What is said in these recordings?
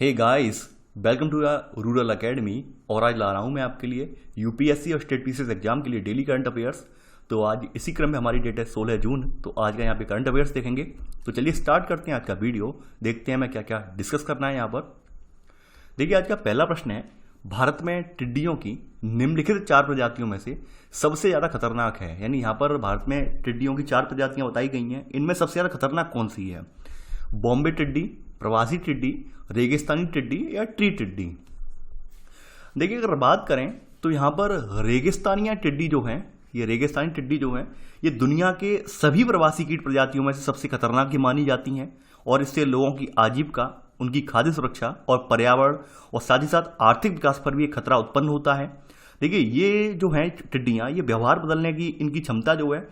Hey guys, welcome to rural academy. और आज ला रहा हूँ मैं आपके लिए यूपीएससी और स्टेट पीसीएस एग्जाम के लिए डेली करंट अफेयर्स। तो आज इसी क्रम में हमारी डेट है 16 जून। तो आज का यहाँ पे करंट अफेयर्स देखेंगे। तो चलिए स्टार्ट करते हैं आज का वीडियो। देखते हैं मैं क्या क्या डिस्कस करना है यहाँ पर। देखिए, आज का पहला प्रश्न है, भारत में टिड्डियों की निम्नलिखित 4 प्रजातियों में से सबसे ज्यादा खतरनाक है। यानी यहाँ पर भारत में टिड्डियों की 4 प्रजातियां बताई गई हैं। इनमें सबसे ज्यादा खतरनाक कौन सी है? बॉम्बे टिड्डी, प्रवासी टिड्डी, रेगिस्तानी टिड्डी या ट्री टिड्डी। देखिए, अगर बात करें तो यहां पर रेगिस्तानी टिड्डी जो है, ये रेगिस्तानी टिड्डी जो है, ये दुनिया के सभी प्रवासी कीट प्रजातियों में से सबसे खतरनाक ही मानी जाती हैं। और इससे लोगों की आजीविका, उनकी खाद्य सुरक्षा और पर्यावरण और साथ ही साथ आर्थिक विकास पर भी एक खतरा उत्पन्न होता है। देखिए, ये जो है टिड्डियां, ये व्यवहार बदलने की इनकी क्षमता जो है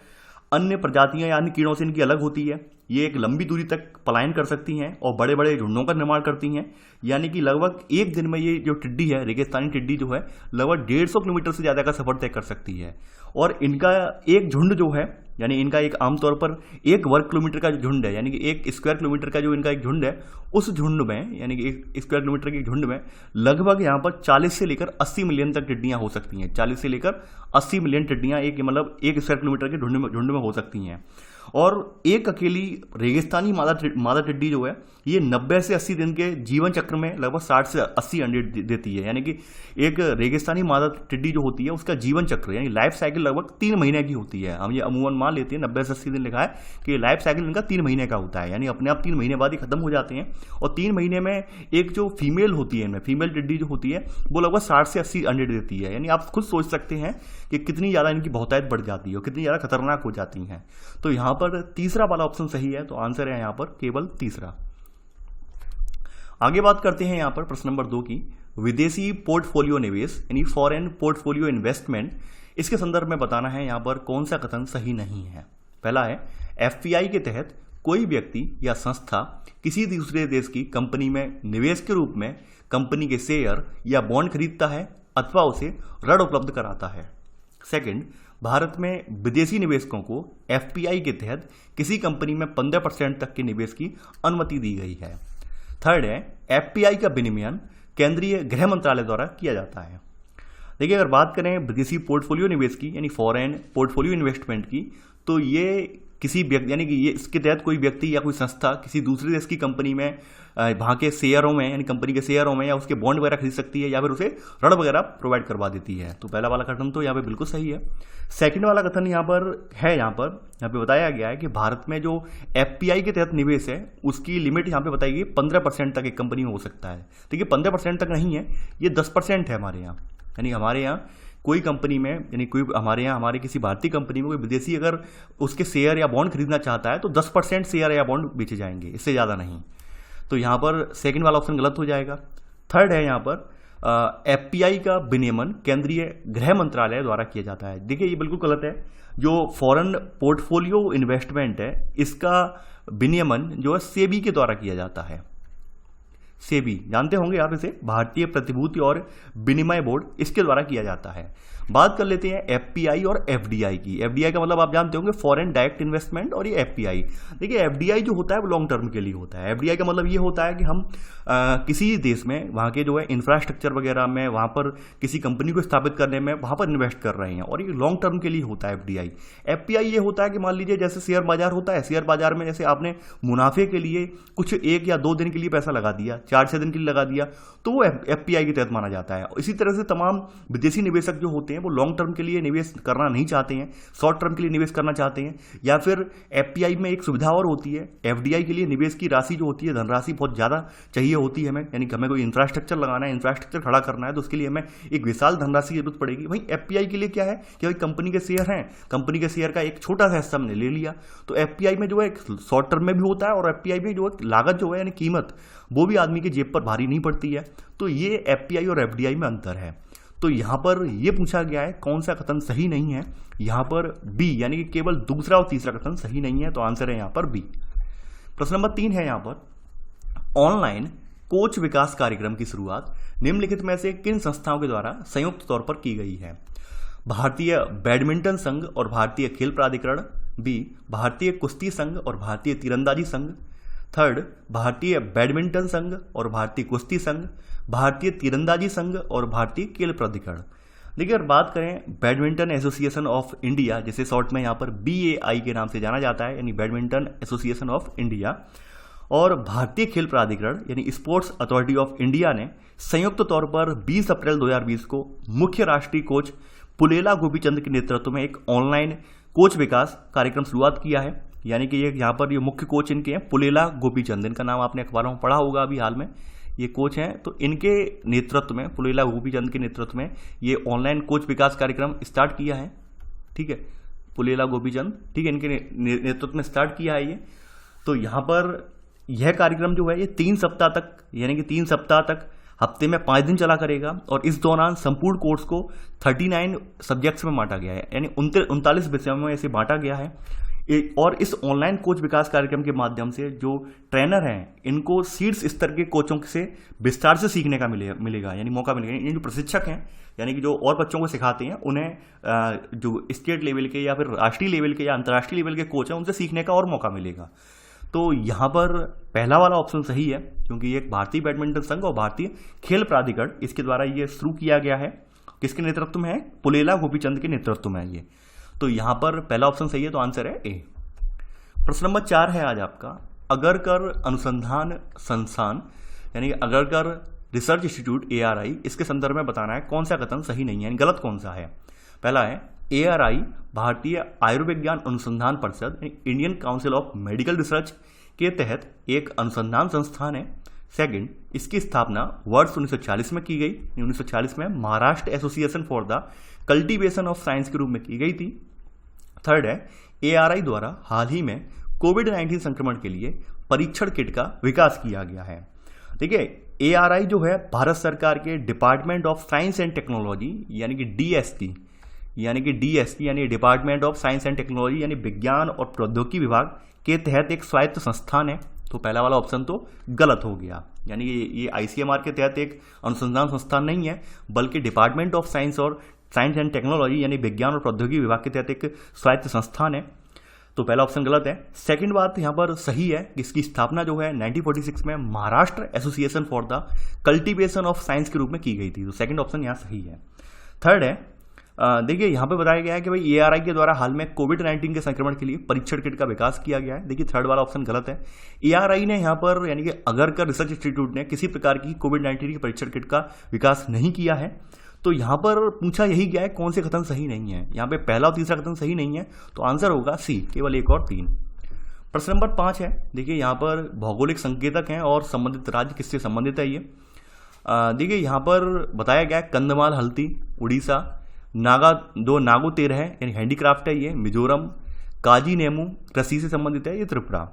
अन्य प्रजातियां या अन्य कीड़ों से इनकी अलग होती है। ये एक लंबी दूरी तक पलायन कर सकती हैं और बड़े बड़े झुंडों का निर्माण करती हैं। यानी कि लगभग एक दिन में ये जो टिड्डी है, रेगिस्तानी टिड्डी जो है, लगभग 150 किलोमीटर से ज्यादा का सफर तय कर सकती है। और इनका एक झुंड जो है, यानी इनका एक आमतौर पर 1 वर्ग किलोमीटर का जो झुंड है, यानी कि 1 स्क्वायर किलोमीटर का जो इनका एक झुंड है, उस झुंड में, यानी कि 1 स्क्वायर किलोमीटर के झुंड में लगभग यहाँ पर 40 से लेकर 80 मिलियन तक टिड्डियां हो सकती हैं। 40 से लेकर 80 मिलियन टिड्डियां एक मतलब 1 स्क्वायर किलोमीटर के झुंड में हो सकती हैं। और एक अकेली रेगिस्तानी मादा टिड्डी जो है, ये 90 से 80 दिन के जीवन चक्र में लगभग 60 से 80 अंडे देती है। यानी कि एक रेगिस्तानी मादा टिड्डी जो होती है, उसका जीवन चक्र यानी लाइफ साइकिल लगभग 3 महीने की होती है। हम ये अमूमन मान लेते हैं 90 से 80 दिन लिखा है कि लाइफ साइकिल इनका 3 महीने का होता है। यानी अपने आप 3 महीने बाद ही खत्म हो जाते हैं। और 3 महीने में एक जो फीमेल होती है, इनमें फीमेल टिड्डी जो होती है, वो लगभग 60 से 80 अंडे देती है। यानी आप खुद सोच सकते हैं कि कितनी ज्यादा इनकी बहुतायत बढ़ जाती है और कितनी ज्यादा खतरनाक हो जाती हैं। तो यहां पर तीसरा वाला ऑप्शन सही है। तो आंसर है यहां पर केवल तीसरा। आगे बात करते हैं यहां पर प्रश्न नंबर 2 की, विदेशी पोर्टफोलियो निवेश यानी फॉरेन पोर्टफोलियो इन्वेस्टमेंट। इसके संदर्भ में बताना है यहां पर कौन सा कथन सही नहीं है। पहला है, एफपीआई के तहत कोई व्यक्ति या संस्था किसी दूसरे देश की कंपनी में निवेश के रूप में कंपनी के शेयर या बॉन्ड खरीदता है अथवा उसे ऋण उपलब्ध कराता है। सेकंड, भारत में विदेशी निवेशकों को एफपीआई के तहत किसी कंपनी में 15% तक के निवेश की अनुमति दी गई है। थर्ड है, एफपीआई का विनियमन केंद्रीय गृह मंत्रालय द्वारा किया जाता है। देखिए, अगर बात करें विदेशी पोर्टफोलियो निवेश की यानी फॉरेन पोर्टफोलियो इन्वेस्टमेंट की, तो ये किसी व्यक्ति, यानी कि ये इसके तहत कोई व्यक्ति या कोई संस्था किसी दूसरे देश की कंपनी में वहां के शेयरों में यानी कंपनी के शेयरों में या उसके बॉन्ड वगैरह खरीद सकती है या फिर उसे ऋण वगैरह प्रोवाइड करवा देती है। तो पहला वाला कथन तो यहाँ पे बिल्कुल सही है। सेकंड वाला कथन यहाँ पर है, यहाँ पे बताया गया है कि भारत में जो एफपीआई के तहत निवेश है, उसकी लिमिट यहाँ पे बताई गई 15% तक एक कंपनी में हो सकता है। देखिए, 15% तक नहीं है, ये 10% है हमारे यहाँ। यानी हमारे यहाँ कोई कंपनी में, यानी कोई हमारे किसी भारतीय कंपनी में कोई विदेशी अगर उसके शेयर या बॉन्ड खरीदना चाहता है तो 10% शेयर या बॉन्ड बेचे जाएंगे, इससे ज़्यादा नहीं। तो यहाँ पर सेकंड वाला ऑप्शन गलत हो जाएगा। थर्ड है यहाँ पर एफपीआई का विनियमन केंद्रीय गृह मंत्रालय द्वारा किया जाता है। देखिए, ये बिल्कुल गलत है। जो फॉरेन पोर्टफोलियो इन्वेस्टमेंट है, इसका विनियमन जो है सेबी के द्वारा किया जाता है। सेबी जानते होंगे आप इसे, भारतीय प्रतिभूति और विनिमय बोर्ड, इसके द्वारा किया जाता है। बात कर लेते हैं एफपीआई और एफडीआई की। एफडीआई का मतलब आप जानते होंगे फॉरेन डायरेक्ट इन्वेस्टमेंट, और ये एफपीआई। देखिए, एफडीआई जो होता है वो लॉन्ग टर्म के लिए होता है। एफडीआई का मतलब ये होता है कि हम किसी देश में वहाँ के जो है इंफ्रास्ट्रक्चर वगैरह में, वहाँ पर किसी कंपनी को स्थापित करने में वहाँ पर इन्वेस्ट कर रहे हैं, और ये लॉन्ग टर्म के लिए होता है एफडीआई। एफपीआई ये होता है कि मान लीजिए जैसे शेयर बाजार होता है, शेयर बाजार में जैसे आपने मुनाफे के लिए कुछ 1 या 2 दिन के लिए पैसा लगा दिया, 4-6 दिन के लिए लगा दिया, तो वो एफपीआई के तहत माना जाता है। इसी तरह से तमाम विदेशी निवेशक जो होते हैं वो लॉन्ग टर्म के लिए निवेश करना नहीं चाहते हैं, शॉर्ट टर्म के लिए निवेश करना चाहते हैं। या फिर एफपीआई में एक सुविधा और होती है, एफडीआई के लिए निवेश की राशि जो होती है, धनराशि बहुत ज्यादा चाहिए होती है हमें, यानी कि हमें कोई इंफ्रास्ट्रक्चर लगाना है, इंफ्रास्ट्रक्चर खड़ा करना है, तो उसके लिए हमें एक विशाल धनराशि की जरूरत पड़ेगी। वहीं एफपीआई के लिए क्या है कि भाई कंपनी के शेयर हैं, कंपनी के शेयर का एक छोटा सा हिस्सा हमने ले लिया। तो एफपीआई में जो है शॉर्ट टर्म में भी होता है, और एफपीआई में जो है लागत जो है यानी कीमत, वो भी आदमी की जेब पर भारी नहीं पड़ती है। तो ये एफपीआई और एफडीआई में अंतर है। तो यहां पर यह पूछा गया है कौन सा कथन सही नहीं है। यहां पर बी, यानी कि केवल दूसरा और तीसरा कथन सही नहीं है। तो आंसर है यहां पर बी। प्रश्न नंबर 3 है यहां पर, ऑनलाइन कोच विकास कार्यक्रम की शुरुआत निम्नलिखित में से किन संस्थाओं के द्वारा संयुक्त तौर पर की गई है? भारतीय बैडमिंटन संघ और भारतीय खेल प्राधिकरण, बी भारतीय कुश्ती संघ और भारतीय तीरंदाजी संघ, थर्ड, भारतीय बैडमिंटन संघ और भारतीय कुश्ती संघ, भारतीय तीरंदाजी संघ और भारतीय खेल प्राधिकरण। देखिए अगर बात करें बैडमिंटन एसोसिएशन ऑफ इंडिया, जिसे शॉर्ट में यहाँ पर BAI के नाम से जाना जाता है, यानी बैडमिंटन एसोसिएशन ऑफ इंडिया, और भारतीय खेल प्राधिकरण यानी स्पोर्ट्स अथॉरिटी ऑफ इंडिया ने संयुक्त तौर पर 20 अप्रैल 2020 को मुख्य राष्ट्रीय कोच पुलेला गोपीचंद के नेतृत्व में एक ऑनलाइन कोच विकास कार्यक्रम शुरुआत किया है। यानी कि ये यहाँ पर ये मुख्य कोच इनके हैं पुलेला गोपीचंद, इनका नाम आपने अखबारों में पढ़ा होगा अभी हाल में, ये कोच हैं। तो इनके नेतृत्व में, पुलेला गोपीचंद के नेतृत्व में ये ऑनलाइन कोच विकास कार्यक्रम स्टार्ट किया है। ठीक है, पुलेला गोपीचंद, ठीक है, इनके नेतृत्व में स्टार्ट किया है ये। तो यहाँ पर यह कार्यक्रम जो है ये 3 सप्ताह तक, यानी कि 3 सप्ताह तक हफ्ते में 5 दिन चला करेगा, और इस दौरान संपूर्ण कोर्स को 39 सब्जेक्ट्स में बांटा गया है, यानी 39 विषयों में इसे बांटा गया है। और इस ऑनलाइन कोच विकास कार्यक्रम के माध्यम से जो ट्रेनर हैं इनको शीर्ष स्तर के कोचों से विस्तार से सीखने का मिलेगा, यानी मौका मिलेगा। ये जो प्रशिक्षक हैं, यानी कि जो और बच्चों को सिखाते हैं, उन्हें जो स्टेट लेवल के या फिर राष्ट्रीय लेवल के या अंतर्राष्ट्रीय लेवल के कोच हैं उनसे सीखने का और मौका मिलेगा। तो यहाँ पर पहला वाला ऑप्शन सही है, क्योंकि ये एक भारतीय बैडमिंटन संघ और भारतीय खेल प्राधिकरण, इसके द्वारा ये शुरू किया गया है। किसके नेतृत्व में है? पुलेला गोपीचंद के नेतृत्व में है ये। तो यहाँ पर पहला ऑप्शन सही है, तो आंसर है ए। प्रश्न नंबर 4 है आज आपका, अगरकर अनुसंधान संस्थान यानी अगरकर रिसर्च इंस्टीट्यूट ARI, इसके संदर्भ में बताना है कौन सा कथन सही नहीं है, यानी गलत कौन सा है। पहला है ARI भारतीय आयुर्विज्ञान अनुसंधान परिषद Indian council of medical research के तहत एक अनुसंधान संस्थान है। सेकंड, इसकी स्थापना वर्ष 1940 में की गई, 1940 में Maharashtra association for the cultivation of science के रूप में की गई थी। थर्ड है ARI द्वारा हाल ही में कोविड-19 संक्रमण के लिए परीक्षण किट का विकास किया गया है। देखिए ARI जो है भारत सरकार के department of science and technology यानी कि DST यानी department of science and technology यानी विज्ञान और प्रौद्योगिकी विभाग के तहत एक स्वायत्त संस्थान है। तो पहला वाला ऑप्शन तो गलत हो गया, यानी ये ICMR के तहत एक अनुसंधान संस्थान नहीं है, बल्कि department of science and technology यानी विज्ञान और प्रौद्योगिकी विभाग के तहत एक स्वायत्त संस्थान है। तो पहला ऑप्शन गलत है। सेकंड बात यहाँ पर सही है, इसकी स्थापना जो है 1946 में Maharashtra association for the cultivation of science के रूप में की गई थी। तो सेकंड ऑप्शन यहाँ सही है। थर्ड है, देखिए यहाँ पे बताया गया है कि भाई ARI के द्वारा हाल में कोविड-19 के संक्रमण के लिए परीक्षण किट का विकास किया गया है। देखिए थर्ड वाला ऑप्शन गलत है। ARI ने यहाँ पर यानी कि अगरकर रिसर्च इंस्टीट्यूट ने किसी प्रकार की कोविड-19 की परीक्षण किट का विकास नहीं किया है। तो यहाँ पर पूछा यही गया है कौन से कथन सही नहीं है। यहाँ पे पहला और तीसरा कथन सही नहीं है, तो आंसर होगा सी, केवल 1 और 3। प्रश्न नंबर 5 है, देखिए यहाँ पर भौगोलिक संकेतक हैं और संबंधित राज्य किससे संबंधित है ये। देखिए यहाँ पर बताया गया है कंधमाल हल्दी उड़ीसा, नागोतेर है यानी हैंडीक्राफ्ट है ये मिजोरम, काजी नेमू कृषि से संबंधित है ये त्रिपुरा।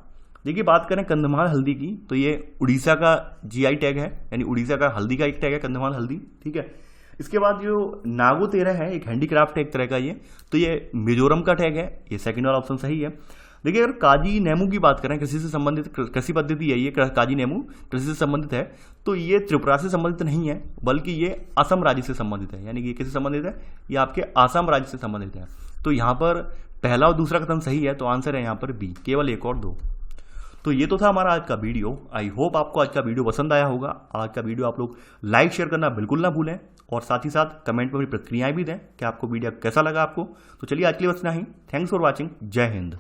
देखिए बात करें कंधमाल हल्दी की, तो ये उड़ीसा का GI टैग है, यानी उड़ीसा का हल्दी का एक टैग है कंधमाल हल्दी, ठीक है। इसके बाद जो नागोतेरा है एक हैंडीक्राफ्ट है एक तरह का ये, तो ये मिजोरम का टैग है, ये सेकंड वाला ऑप्शन सही है। देखिए अगर काजी नेमू की बात करें, कृषि से संबंधित कृषि पद्धति है ये, काजी नेमू कृषि से संबंधित है, तो ये त्रिपुरा से संबंधित नहीं है, बल्कि ये असम राज्य से संबंधित है, यानी कि ये किससे संबंधित है, ये आपके असम राज्य से संबंधित है। तो यहाँ पर पहला और दूसरा कथन सही है, तो आंसर है यहाँ पर बी, केवल 1 और 2। तो ये तो था हमारा आज का वीडियो। आई होप आपको आज का वीडियो पसंद आया होगा। आज का वीडियो आप लोग लाइक शेयर करना बिल्कुल ना भूलें, और साथ ही साथ कमेंट में अपनी प्रतिक्रियाएं भी दें कि आपको वीडियो कैसा लगा आपको। तो चलिए आज के लिए बस इतना ही। Thanks for watching. जय हिंद।